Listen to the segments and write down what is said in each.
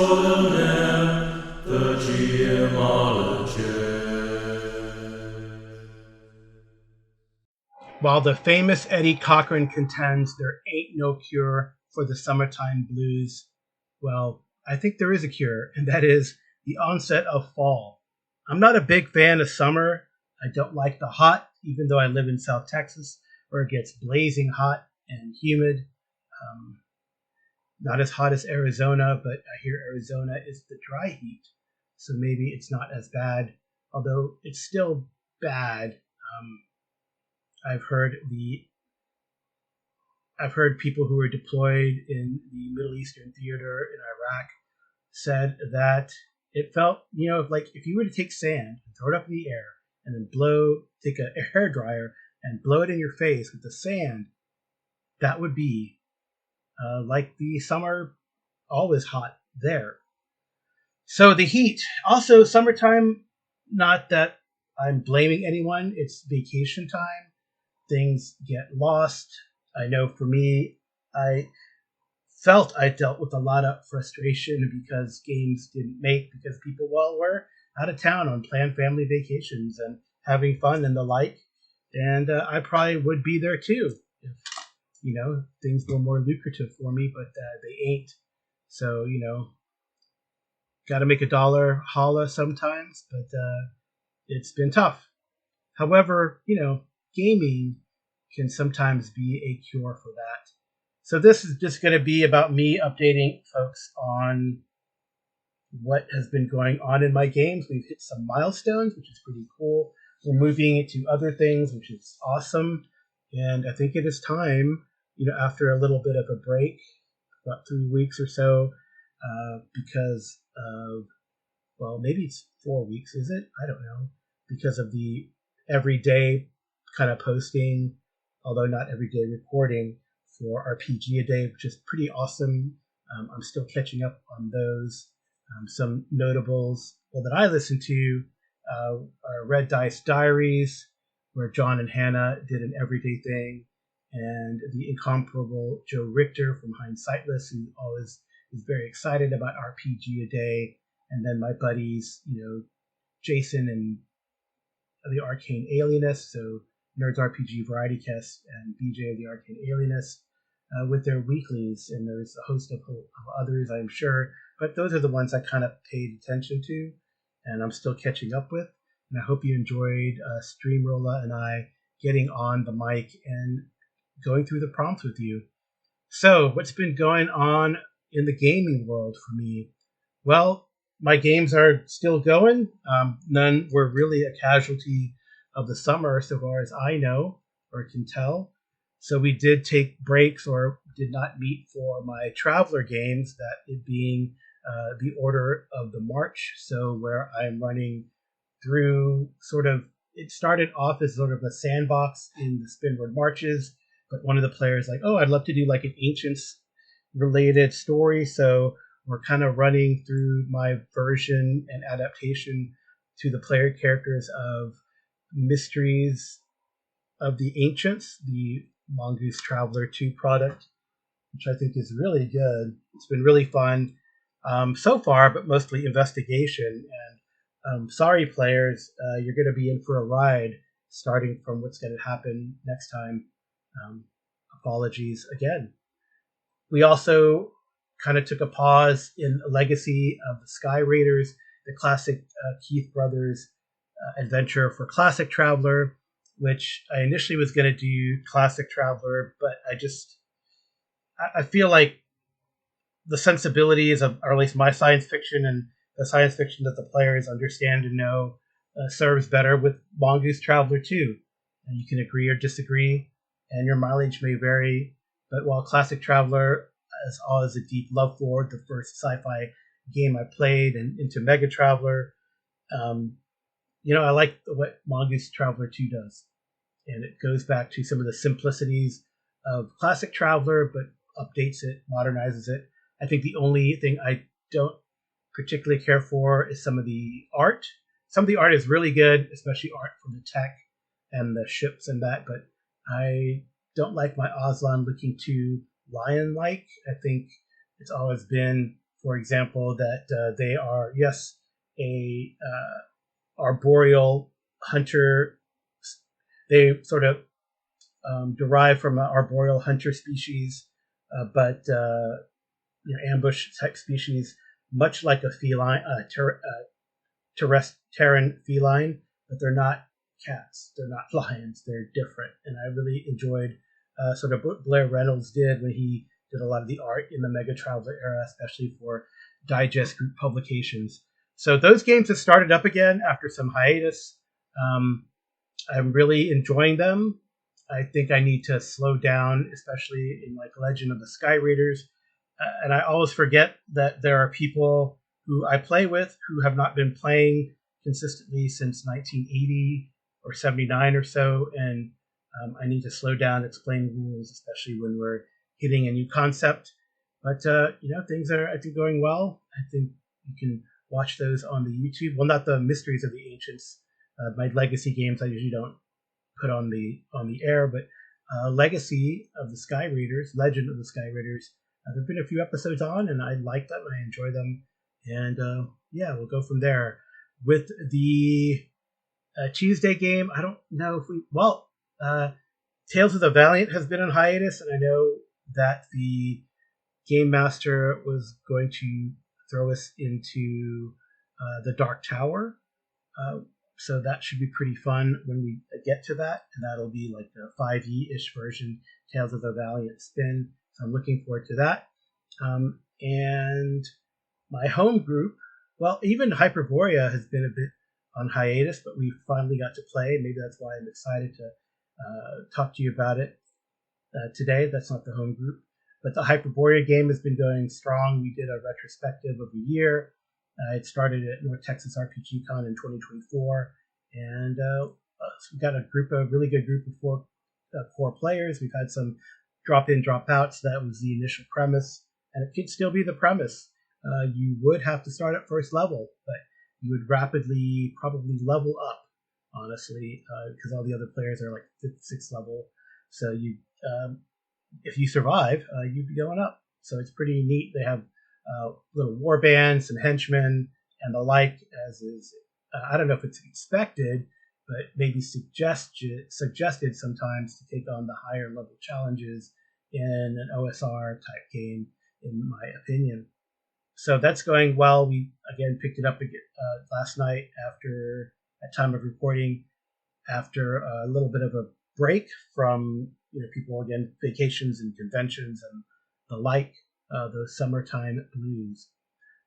extraordinaire, the GMologist. While the famous Eddie Cochran contends there ain't no cure for the summertime blues, well, I think there is a cure, and that is the onset of fall. I'm not a big fan of summer. I don't like the hot, even though I live in South Texas, where it gets blazing hot and humid. Not as hot as Arizona, but I hear Arizona is the dry heat, so maybe it's not as bad, although it's still bad. I've heard people who were deployed in the Middle Eastern theater in Iraq said that it felt, like if you were to take sand and throw it up in the air and then take a hair dryer and blow it in your face with the sand, that would be like the summer always hot there. So the heat, also summertime, not that I'm blaming anyone, it's vacation time. Things get lost. I know for me, I felt I dealt with a lot of frustration because games didn't make, because people, were out of town on planned family vacations and having fun and the like. And I probably would be there too if, things were more lucrative for me, but they ain't. So, got to make a dollar holla sometimes, but it's been tough. However, gaming can sometimes be a cure for that. So this is just going to be about me updating folks on what has been going on in my games. We've hit some milestones, which is pretty cool. We're moving into other things, which is awesome. And I think it is time, after a little bit of a break, about 3 weeks or so, because of, maybe it's 4 weeks, is it? I don't know. Because of the everyday kind of posting, although not everyday recording for RPG a day, which is pretty awesome. I'm still catching up on those. Some notables that I listen to are Red Dice Diaries, where John and Hannah did an everyday thing, and the incomparable Joe Richter from Hindsightless, who always is very excited about RPG a day, and then my buddies, Jason and the Arcane Alienist, so Nerds RPG Variety Cast and BJ of the Arcane Alienist, with their weeklies, and there's a host of others, I'm sure, but those are the ones I kind of paid attention to, and I'm still catching up with. And I hope you enjoyed Stream Rolla and I getting on the mic and going through the prompts with you. So, what's been going on in the gaming world for me? Well, my games are still going. None were really a casualty of the summer, so far as I know or can tell. So we did take breaks or did not meet for my Traveler games, that it being the Order of the March. So where I'm running through it started off as sort of a sandbox in the Spinward Marches, but one of the players like, I'd love to do like an Ancients related story. So we're kind of running through my version and adaptation to the player characters of Mysteries of the Ancients, the Mongoose Traveler 2 product, which I think is really good. It's been really fun so far, but mostly investigation. And sorry, players, you're going to be in for a ride starting from what's going to happen next time. Apologies again. We also kind of took a pause in Legacy of the Sky Raiders, the classic Keith Brothers adventure for Classic Traveler, which I initially was going to do Classic Traveler, but I feel like the sensibilities of, or at least my science fiction and the science fiction that the players understand and know serves better with Mongoose Traveler 2. And you can agree or disagree, and your mileage may vary, but while Classic Traveler has always a deep love for, the first sci-fi game I played, and into Mega Traveler, I like what Mongoose Traveler 2 does. And it goes back to some of the simplicities of Classic Traveler, but updates it, modernizes it. I think the only thing I don't particularly care for is some of the art. Some of the art is really good, especially art for the tech and the ships and that, but I don't like my Aslan looking too lion-like. I think it's always been for example, that they are, yes, a arboreal hunter. They sort of derive from an arboreal hunter species, but ambush type species, much like a feline, terran feline, but they're not cats, they're not lions, they're different. And I really enjoyed sort of what Blair Reynolds did when he did a lot of the art in the Mega Traveler era, especially for digest group publications. So those games have started up again after some hiatus. I'm really enjoying them. I think I need to slow down, especially in like Legend of the Sky Raiders. And I always forget that there are people who I play with who have not been playing consistently since 1980 or 79 or so. And I need to slow down, explain rules, especially when we're hitting a new concept. But, things are, I think, going well. I think you can watch those on the YouTube. Well, not the Mysteries of the Ancients. My legacy games I usually don't put on the air, but Legacy of the Sky Raiders, Legend of the Sky Raiders, there have been a few episodes on, and I like them, I enjoy them, and we'll go from there. With the Tuesday game, I don't know if Tales of the Valiant has been on hiatus, and I know that the Game Master was going to throw us into the Dark Tower, so that should be pretty fun when we get to that, and that'll be like the 5e-ish version, Tales of the Valiant spin. So I'm looking forward to that. And my home group, well, even Hyperborea has been a bit on hiatus, but we finally got to play. Maybe that's why I'm excited to talk to you about it today. That's not the home group. But the Hyperborea game has been going strong. We did a retrospective of the year. It started at North Texas RPG Con in 2024, and we got a really good group of 4 core players. We've had some drop-in, drop-outs. That was the initial premise, and it could still be the premise. You would have to start at first level, but you would rapidly probably level up, honestly, because all the other players are like 5th, 6th level. So if you survive, you'd be going up. So it's pretty neat. They have little war bands and henchmen and the like, as is, I don't know if it's expected, but maybe suggested sometimes to take on the higher level challenges in an OSR type game, in my opinion. So that's going well. We, again, picked it up last night at time of recording, after a little bit of a break from people, again, vacations and conventions and the like. Those summertime blues.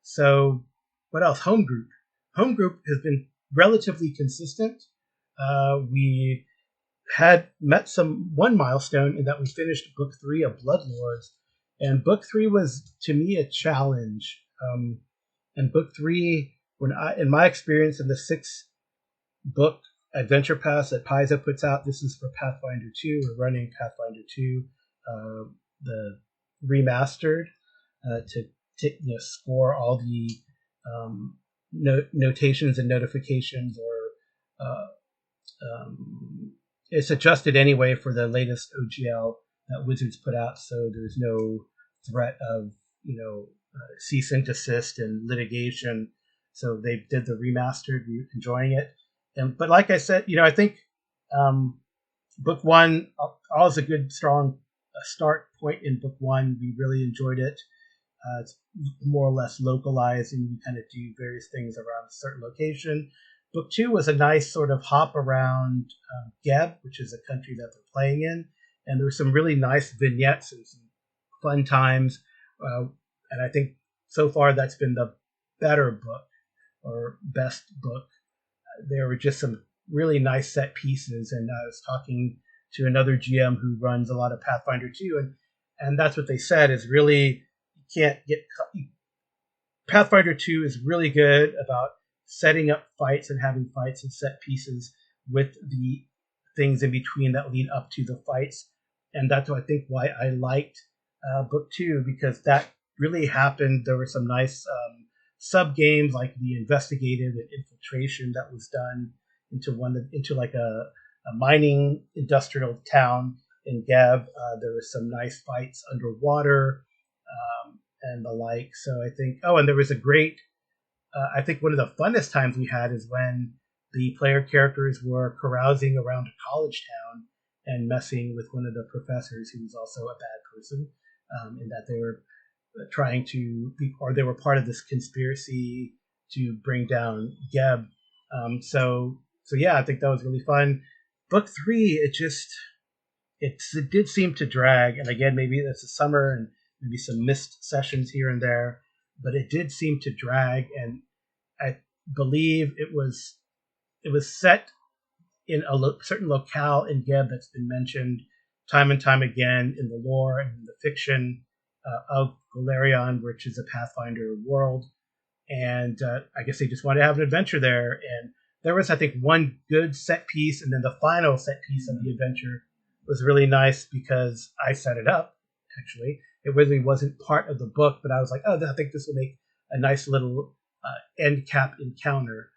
So what else? Home group has been relatively consistent. We had met one milestone in that we finished book 3 of Bloodlords, and book 3 was, to me, a challenge. And book 3, in my experience, in the 6-book adventure pass that Paizo puts out, this is for Pathfinder 2. We're running Pathfinder 2, the remastered, to score all the notations and notifications, or it's adjusted anyway for the latest OGL that Wizards put out, so there's no threat of cease and desist and litigation. So they did the remastered. We're enjoying it, but like I said, I think book 1 always a good strong start point. In book 1, we really enjoyed it. It's more or less localized, and you kind of do various things around a certain location. Book 2 was a nice sort of hop around Geb, which is a country that they're playing in, and there were some really nice vignettes and some fun times. And I think so far that's been the better book, or best book. There were just some really nice set pieces, and I was talking to another GM who runs a lot of Pathfinder 2, and that's what they said is really, you can't get Pathfinder 2 is really good about setting up fights and having fights and set pieces with the things in between that lead up to the fights, and that's I think why I liked book 2, because that really happened. There were some nice sub games like the investigative and infiltration that was done into like a mining industrial town in Geb. There were some nice fights underwater, and the like. So I think, and there was a great, I think one of the funnest times we had is when the player characters were carousing around a college town and messing with one of the professors who was also a bad person, in that they were trying to be, or they were part of this conspiracy to bring down Geb. So yeah, I think that was really fun. Book 3, it did seem to drag, and again, maybe it's the summer and maybe some missed sessions here and there, but it did seem to drag, and I believe it was set in a certain locale in Geb that's been mentioned time and time again in the lore and in the fiction of Golarion, which is a Pathfinder world. And I guess they just wanted to have an adventure there. And there was, I think, one good set piece, and then the final set piece of the adventure was really nice because I set it up, actually. It really wasn't part of the book, but I was like, I think this will make a nice little end cap encounter.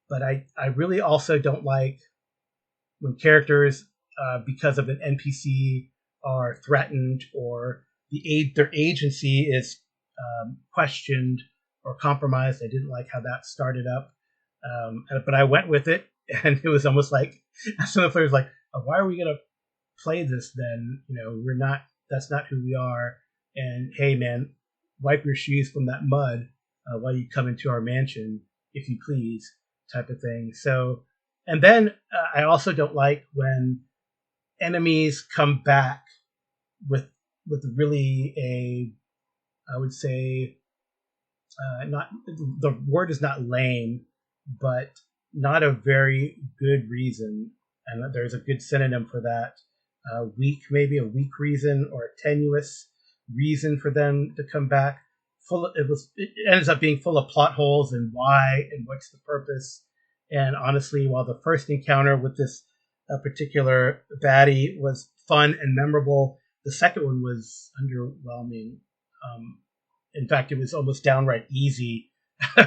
But I really also don't like when characters, because of an NPC, are threatened or their agency is questioned or compromised. I didn't like how that started up, but I went with it, and it was almost like some of the players were like, "Why are we going to play this then? We're not. That's not who we are." And hey, man, wipe your shoes from that mud while you come into our mansion, if you please, type of thing. So, and then I also don't like when enemies come back with really I would say, not, the word is not lame, but not a very good reason. And there's a good synonym for that. Maybe a weak reason or a tenuous reason for them to come back. It ends up being full of plot holes and why and what's the purpose. And honestly, while the first encounter with this particular baddie was fun and memorable, the second one was underwhelming. In fact, it was almost downright easy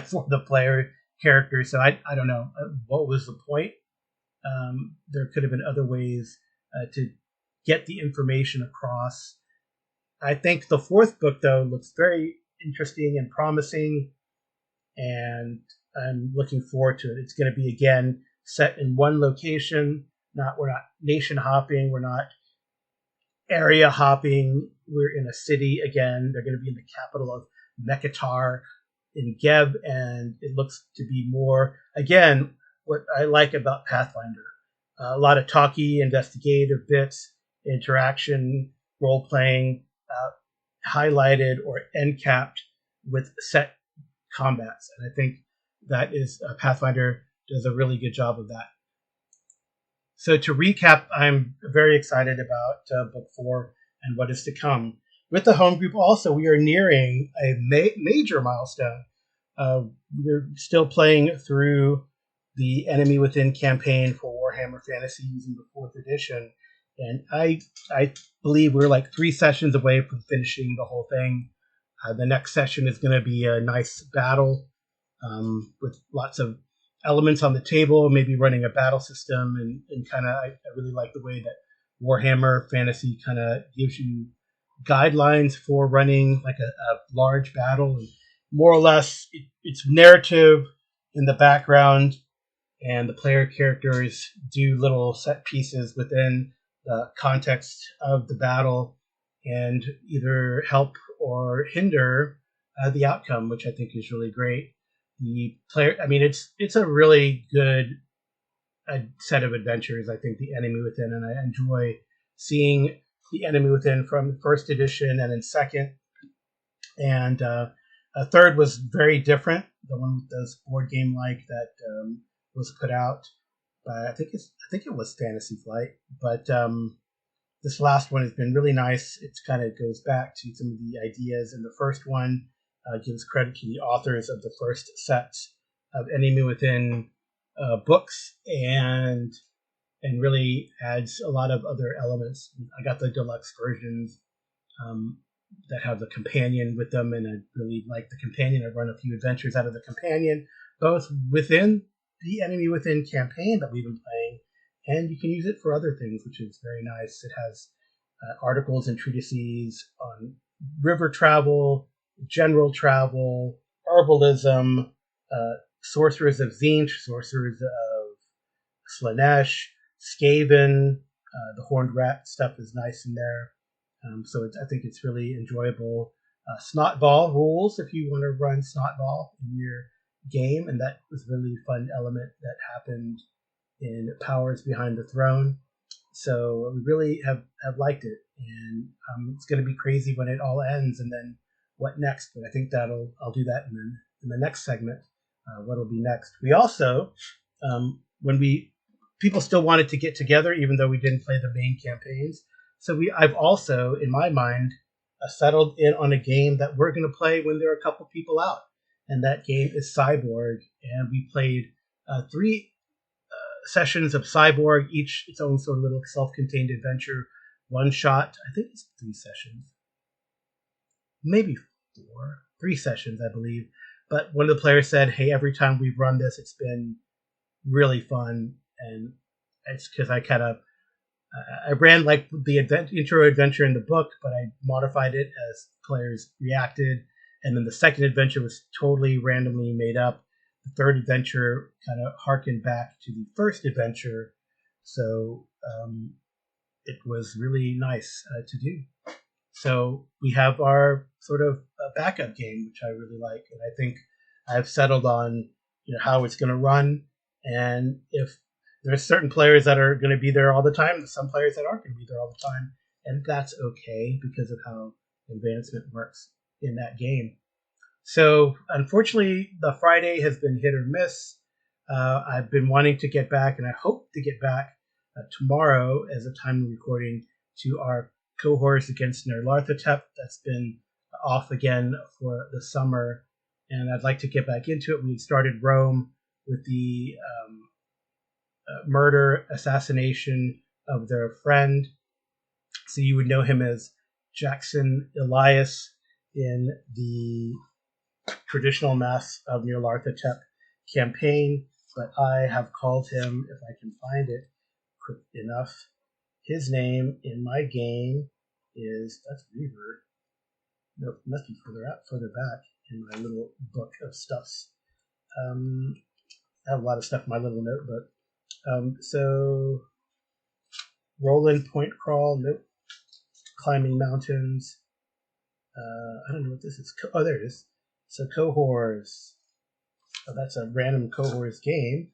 for the player character. So I don't know what was the point. There could have been other ways to get the information across. I think the fourth book, though, looks very interesting and promising, and I'm looking forward to it. It's going to be, again, set in one location. We're not nation hopping. We're not area hopping. We're in a city again. They're going to be in the capital of Mekatar in Geb, and it looks to be more, again, what I like about Pathfinder. A lot of talky, investigative bits, interaction, role-playing, highlighted or end-capped with set combats. And I think that is Pathfinder does a really good job of that. So to recap, I'm very excited about Book 4 and what is to come. With the home group also, we are nearing a major milestone. We're still playing through the Enemy Within campaign for Warhammer Fantasy using the 4th edition. And I believe we're like 3 sessions away from finishing the whole thing. The next session is going to be a nice battle with lots of elements on the table, maybe running a battle system, and kind of, I really like the way that Warhammer Fantasy kind of gives you guidelines for running like a large battle. And more or less, it's narrative in the background, and the player characters do little set pieces within the context of the battle and either help or hinder the outcome, which I think is really great. The player, it's a really good set of adventures. I think the Enemy Within, and I enjoy seeing the Enemy Within from first edition and in second. And a third was very different. The one with this board game like that was put out by, I think it was Fantasy Flight. But this last one has been really nice. It kind of goes back to some of the ideas in the first one. Gives credit to the authors of the first sets of Enemy Within books, and really adds a lot of other elements. I got the deluxe versions that have the companion with them, and I really like the companion. I've run a few adventures out of the companion, both within the Enemy Within campaign that we've been playing, and you can use it for other things, which is very nice. It has articles and treatises on river travel, general travel, herbalism, sorcerers of Zinch, sorcerers of Slanesh, Skaven. The horned rat stuff is nice in there. So I think it's really enjoyable. Snotball rules if you want to run Snotball in your game, and that was a really fun element that happened in Powers Behind the Throne. So we really have liked it, and it's going to be crazy when it all ends, and then what next? But I think I'll do that in the next segment. What'll be next? We also, when people still wanted to get together, even though we didn't play the main campaigns. So I've also, in my mind, settled in on a game that we're going to play when there are a couple people out, and that game is Cyborg, and we played 3 sessions of Cyborg, each its own sort of little self-contained adventure, one shot. I think it's 3 sessions, maybe 4, 3 sessions, I believe. But one of the players said, "Hey, every time we've run this, it's been really fun," and it's because I ran like the intro adventure in the book, but I modified it as players reacted, and then the second adventure was totally randomly made up. The third adventure kind of harkened back to the first adventure, so it was really nice to do. So we have our sort of backup game, which I really like, and I think I've settled on how it's going to run, and if there's certain players that are going to be there all the time, there's some players that aren't going to be there all the time, and that's okay because of how advancement works in that game. So unfortunately, the Friday has been hit or miss. I've been wanting to get back, and I hope to get back tomorrow as a timely recording to our cohorts against Nyarlathotep. That's been off again for the summer, and I'd like to get back into it. We started Rome with the murder, assassination of their friend. So you would know him as Jackson Elias in the traditional Mass of Nyarlathotep campaign, but I have called him, if I can find it quick enough, his name in my game is, that's Reaver. Nope, must be further back in my little book of stuffs. I have a lot of stuff in my little notebook. So Roland Point Crawl, nope. Climbing Mountains. I don't know what this is. Oh, there it is. So Cohors. Oh, that's a random Cohors game.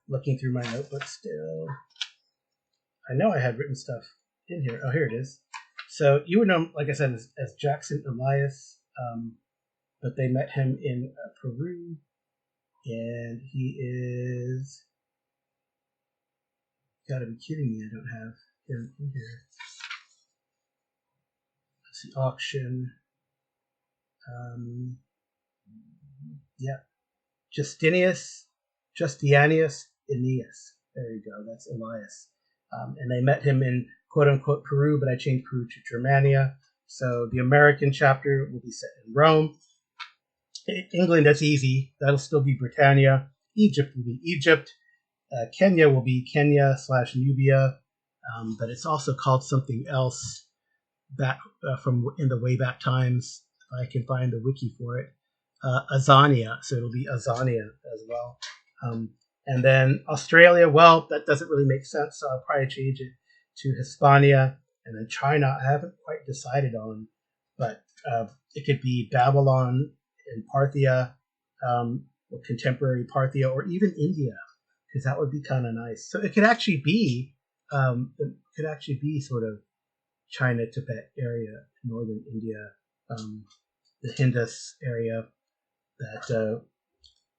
Looking through my notebook still. I know I had written stuff in here. Oh, here it is. So you would know him, like I said, as Jackson Elias, but they met him in Peru, and he is... Gotta be kidding me, I don't have him in here. Let's see, auction. Yeah. Justianius Aeneas. There you go, that's Elias. And they met him in quote-unquote Peru, but I changed Peru to Germania. So the American chapter will be set in Rome. England, that's easy. That'll still be Britannia. Egypt will be Egypt. Kenya will be Kenya/Nubia, but it's also called something else back from in the way back times. If I can find the wiki for it. Azania, so it'll be Azania as well. And then Australia, well, that doesn't really make sense, so I'll probably change it to Hispania. And then China, I haven't quite decided on, but it could be Babylon and Parthia, or contemporary Parthia, or even India, because that would be kind of nice. So it could actually be sort of China, Tibet area, northern India, the Hindus area that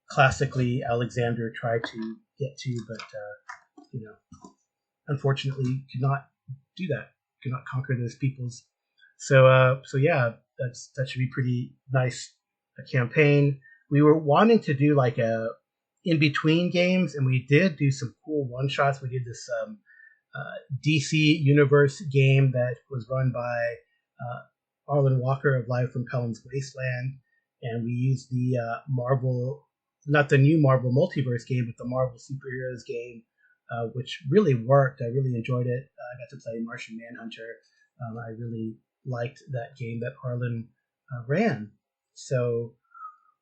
classically Alexander tried to get to, but unfortunately could not do that. Could not conquer those peoples. So yeah, that should be pretty nice. A campaign. We were wanting to do like a in between games, and we did do some cool one shots. We did this DC Universe game that was run by Arlen Walker of Live from Pelham's Wasteland, and we used the Marvel, not the new Marvel Multiverse game, but the Marvel Superheroes game, which really worked. I really enjoyed it. I got to play Martian Manhunter, I really liked that game that Arlen ran. So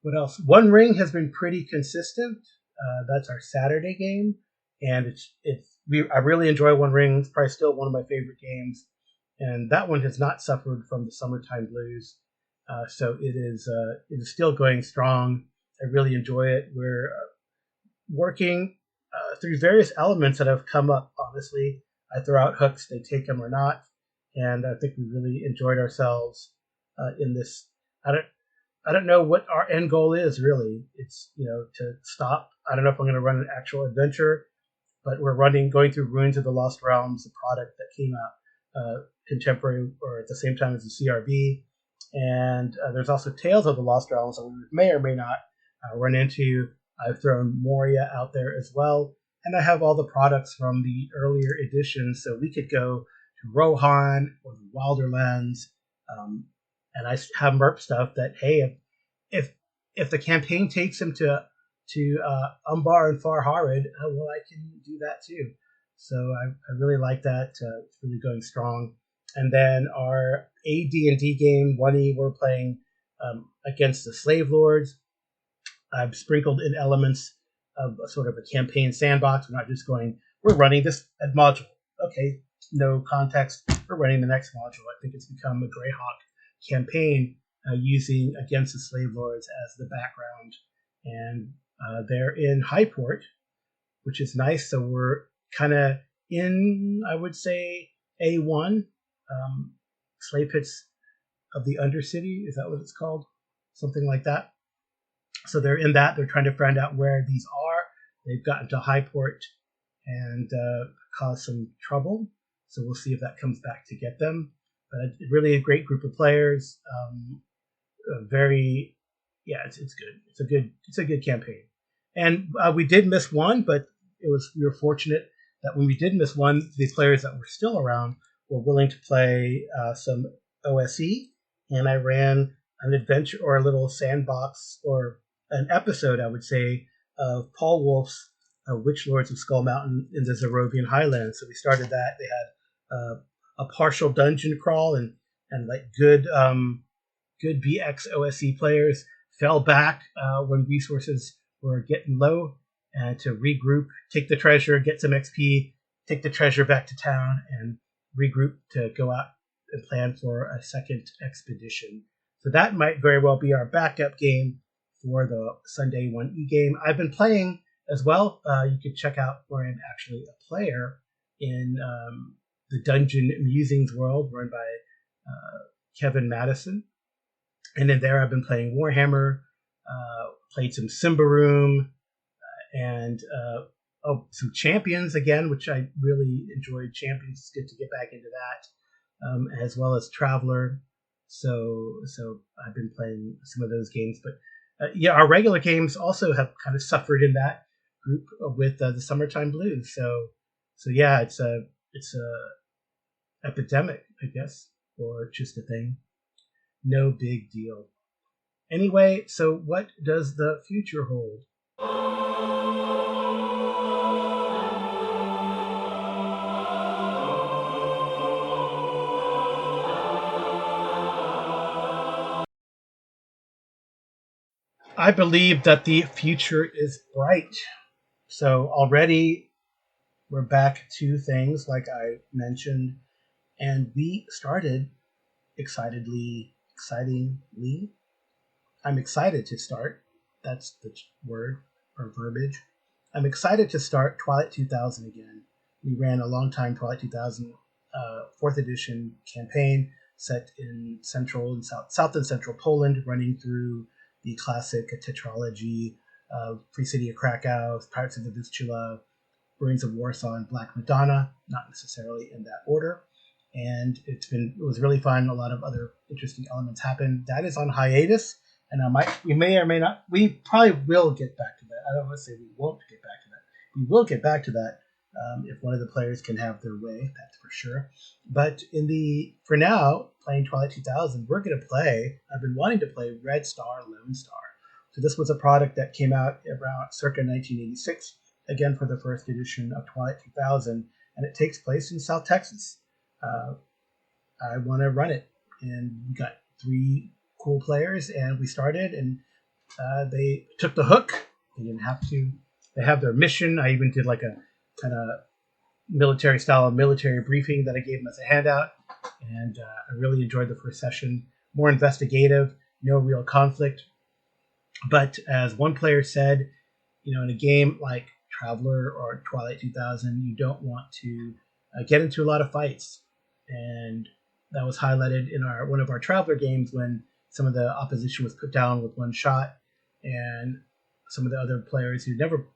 what else? One Ring has been pretty consistent. That's our Saturday game, and I really enjoy One Ring. It's probably still one of my favorite games, and that one has not suffered from the summertime blues. So it is still going strong. I really enjoy it. We're working through various elements that have come up. Honestly, I throw out hooks; they take them or not, and I think we really enjoyed ourselves in this. I don't know what our end goal is really. It's to stop. I don't know if I'm going to run an actual adventure, but we're going through Ruins of the Lost Realms, the product that came out contemporary or at the same time as the CRB. And there's also Tales of the Lost Realms that we may or may not run into. I've thrown Moria out there as well, and I have all the products from the earlier editions, so we could go to Rohan or the Wilderlands. And I have merp stuff that, hey, if the campaign takes him to Umbar and Far Harid, well, I can do that too. So I really like that. It's really going strong. And then our AD&D game, 1E, we're playing against the Slave Lords. I've sprinkled in elements of a sort of a campaign sandbox. We're not just we're running this module. Okay, no context. We're running the next module. I think it's become a Greyhawk campaign using Against the Slave Lords as the background. And they're in Highport, which is nice. So we're kind of in, I would say, A1, Slave Pits of the Undercity. Is that what it's called? Something like that. So they're in that. They're trying to find out where these are. They've gotten to Highport and caused some trouble. So we'll see if that comes back to get them. But really a great group of players. It's good. It's a good campaign. And we did miss one, but we were fortunate that when we did miss one, the players that were still around were willing to play some OSE, and I ran an adventure or a little sandbox or an episode, I would say, of Paul Wolf's Witch Lords of Skull Mountain in the Zerovian Highlands. So we started that. They had a partial dungeon crawl and like good BX OSE players fell back when resources were getting low and to regroup, take the treasure, get some XP, take the treasure back to town, and regroup to go out and plan for a second expedition. So that might very well be our backup game for the Sunday 1E game. I've been playing as well. You can check out where I'm actually a player in the Dungeon Musings world run by Kevin Madison. And in there I've been playing Warhammer, played some Symbaroum, and some Champions again, which I really enjoyed. Champions, it's good to get back into that, as well as Traveler. So I've been playing some of those games. But our regular games also have kind of suffered in that group with the Summertime Blues. So yeah, it's a epidemic, I guess, or just a thing. No big deal. Anyway, so what does the future hold? I believe that the future is bright. So already we're back to things like I mentioned, and we started excitingly. I'm excited to start. That's the word or verbiage. I'm excited to start Twilight 2000 again. We ran a long time Twilight 2000 4th edition campaign set in central and south and central Poland, running through the classic tetralogy of Free City of Krakow, Pirates of the Vistula, Ruins of Warsaw, and Black Madonna, not necessarily in that order. And it was really fun. A lot of other interesting elements happened. That is on hiatus, and we may or may not. We probably will get back to that. I don't want to say we won't get back to that. We will get back to that if one of the players can have their way. That's for sure. But for now, playing Twilight 2000, we're going to play. I've been wanting to play Red Star, Lone Star. So this was a product that came out around circa 1986, again for the first edition of Twilight 2000, and it takes place in South Texas. I want to run it. And we got 3 cool players, and we started, and they took the hook. They didn't have to. They have their mission. I even did like a kind of military style of military briefing that I gave them as a handout, and I really enjoyed the first session. More investigative, no real conflict. But as one player said, in a game like Traveler or Twilight 2000, you don't want to get into a lot of fights, and that was highlighted in one of our Traveler games when some of the opposition was put down with one shot, and some of the other players who never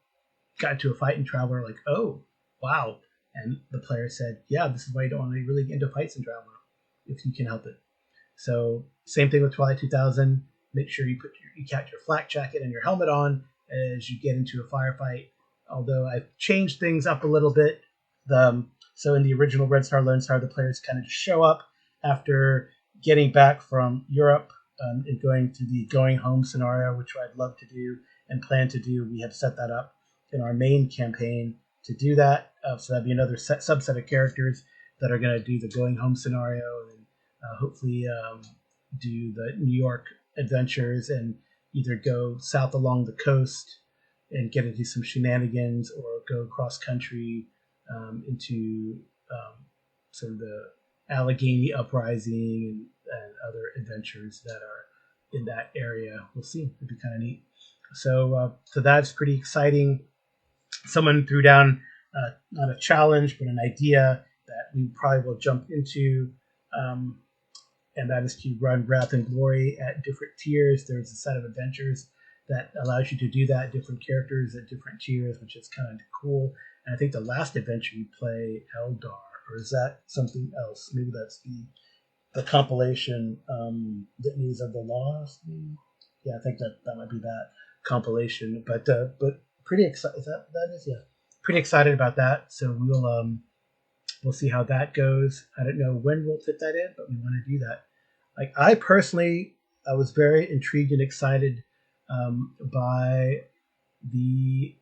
got into a fight in Traveler were like, "Oh, wow!" And the player said, "Yeah, this is why you don't want to really get into fights in Traveler if you can help it." So same thing with Twilight 2000. Make sure you count your flak jacket and your helmet on as you get into a firefight. Although I've changed things up a little bit. So in the original Red Star Lone Star, the players kind of just show up after getting back from Europe and going to the going home scenario, which I'd love to do and plan to do. We have set that up in our main campaign to do that. So that'd be another subset of characters that are going to do the going home scenario and hopefully do the New York adventures and either go south along the coast and get into some shenanigans or go cross country into sort of the Allegheny uprising and other adventures that are in that area. We'll see. It'd be kind of neat. So that's pretty exciting. Someone threw down not a challenge, but an idea that we probably will jump into, and that is to run Wrath and Glory at different tiers. There's a set of adventures that allows you to do that, different characters at different tiers, which is kind of cool. And I think the last adventure you play Eldar, or is that something else? Maybe that's the compilation, Litanies of the Lost. Yeah, I think that might be that compilation. But pretty excited. That is, yeah, pretty excited about that. So we'll see how that goes. I don't know when we'll fit that in, but we want to do that. Like I was very intrigued and excited by the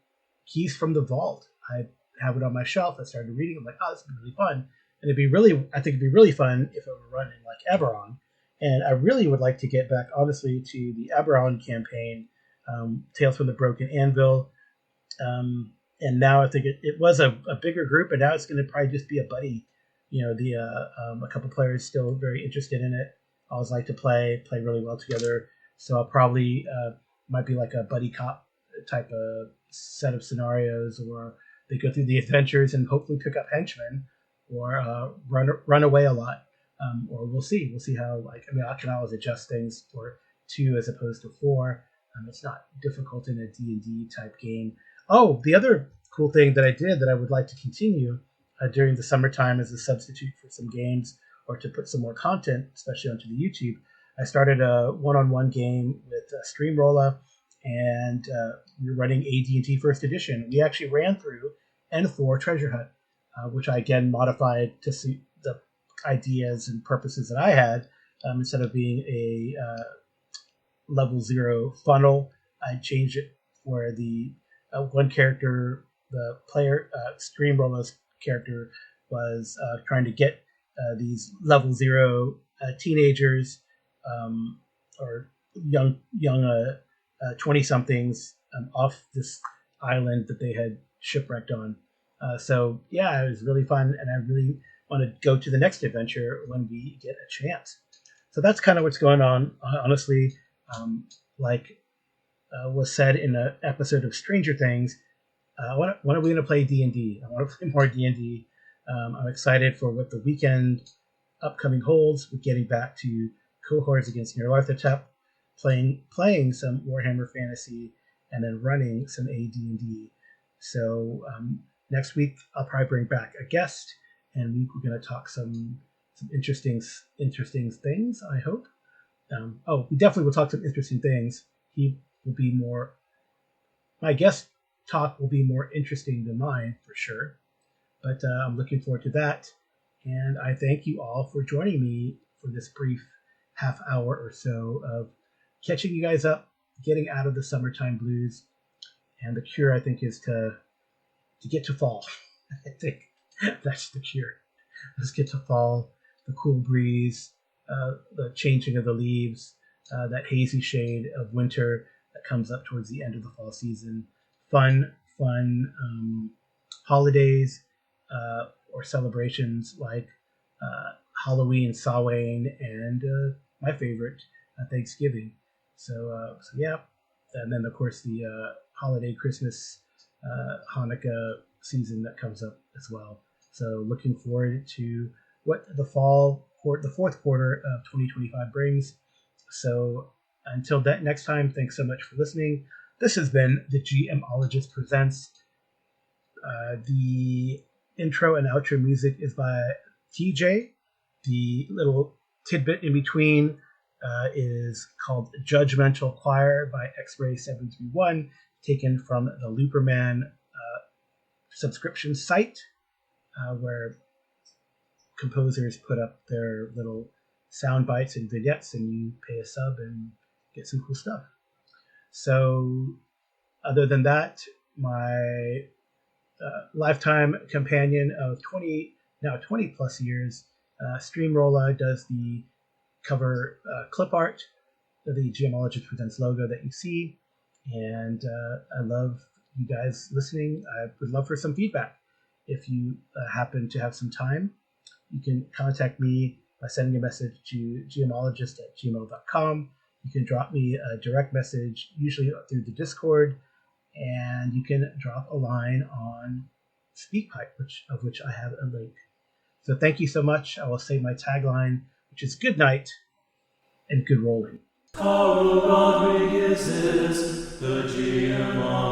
Keys from the Vault. I have it on my shelf. I started reading. I'm like, oh, this would be really fun. And I think it'd be really fun if it were run in like Eberron. And I really would like to get back, honestly, to the Eberron campaign, Tales from the Broken Anvil. And now I think it was a bigger group, and now it's going to probably just be a buddy. A couple players still very interested in it. I always like to play really well together. So I'll probably might be like a buddy cop type of set of scenarios, or they go through the adventures and hopefully pick up henchmen, or run away a lot. Or we'll see. We'll see how. I can always adjust things for 2 as opposed to 4. It's not difficult in a D&D type game. Oh, the other cool thing that I did that I would like to continue during the summertime as a substitute for some games or to put some more content, especially onto the YouTube, I started a one-on-one game with Stream Rolla, and we were running AD&T First Edition. We actually ran through N4 Treasure Hunt, which I again modified to suit the ideas and purposes that I had. Instead of being a level 0 funnel, I changed it where the one character, the player, Stream Rolla's character, was trying to get these level 0 teenagers or young 20-somethings off this island that they had shipwrecked on. So yeah, it was really fun, and I really want to go to the next adventure when we get a chance. So that's kind of what's going on. Honestly, was said in an episode of Stranger Things, when are we going to play D&D? I want to play more D&D. I'm excited for what the weekend upcoming holds with getting back to cohorts against Nyarlathotep, playing some Warhammer Fantasy, and then running some AD&D. So next week I'll probably bring back a guest, and we're going to talk some interesting things, I hope. We definitely will talk some interesting things. My guest talk will be more interesting than mine for sure, but I'm looking forward to that. And I thank you all for joining me for this brief half hour or so of catching you guys up, getting out of the summertime blues. And the cure, I think, is to get to fall. I think that's the cure. Let's get to fall. the cool breeze, the changing of the leaves, that hazy shade of winter that comes up towards the end of the fall season. Fun holidays or celebrations like Halloween, Samhain, and my favorite, Thanksgiving. So yeah, and then of course the holiday Christmas, Hanukkah season that comes up as well. So looking forward to what the fourth quarter of 2025 brings. So until that next time, thanks so much for listening. This has been the GMologist Presents. The intro and outro music is by TJ. The little tidbit in between is called Judgemental Choir by X-Ray 731, taken from the Looperman subscription site, where composers put up their little sound bites and vignettes, and you pay a sub and get some cool stuff. So other than that, my lifetime companion of 20 plus years, Stream Rolla, does the cover clip art of the GMologist Presents logo that you see. And I love you guys listening. I would love for some feedback. If you happen to have some time, you can contact me by sending a message to gmologist@gmail.com. You can drop me a direct message, usually through the Discord, and you can drop a line on SpeakPipe, of which I have a link. So thank you so much. I will say my tagline, which is good night and good rolling. Carl Rodriguez is the GMologist.